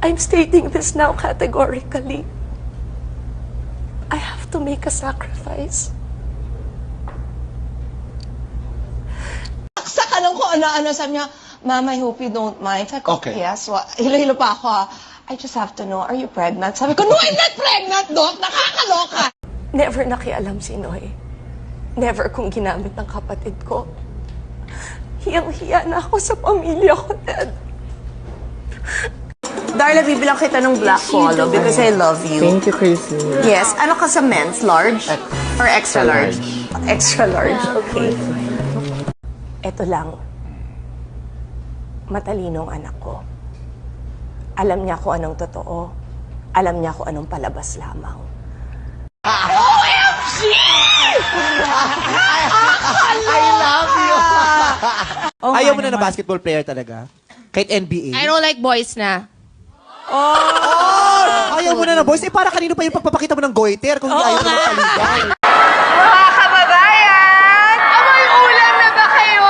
I'm stating this now categorically. I have to make a sacrifice. Saksa ka lang kung ano-ano. Sabi niya, Ma'am, I hope you don't mind. Sabi ko, Okay. yes. Hilo-hilo pa ako. I just have to know, are you pregnant? Sabi ko, no, I'm not pregnant, Doc. Nakakaloka. Never nakialam si Noy. Never kung ginamit ng kapatid ko. Hiyang-hiya na ako sa pamilya ko, Dad. Darla, bibilang kita ng black polo because I love you. Thank you, Chrissy. Yes. Ano ka sa men's? Large? Or extra large? Extra large. Okay. Ito lang. Matalino ang anak ko. Alam niya kung anong totoo. Alam niya kung anong palabas lamang. I love you! Oh, Ayaw mo na basketball player talaga? Kahit NBA? I don't like boys na. Ayaw mo na boys? Eh, para kanino pa yung pagpapakita mo ng goiter kung ayaw mo na kaligan? Mga kababayan! Amoy ulam na ba kayo?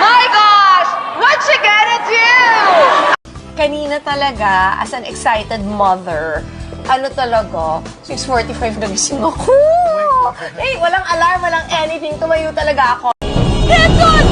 My gosh! Once again, it's you! Kanina talaga, as an excited mother, ano talaga, 6:45 nagising ako. Eh, walang alarm, walang anything. Tumayo talaga ako. Get on!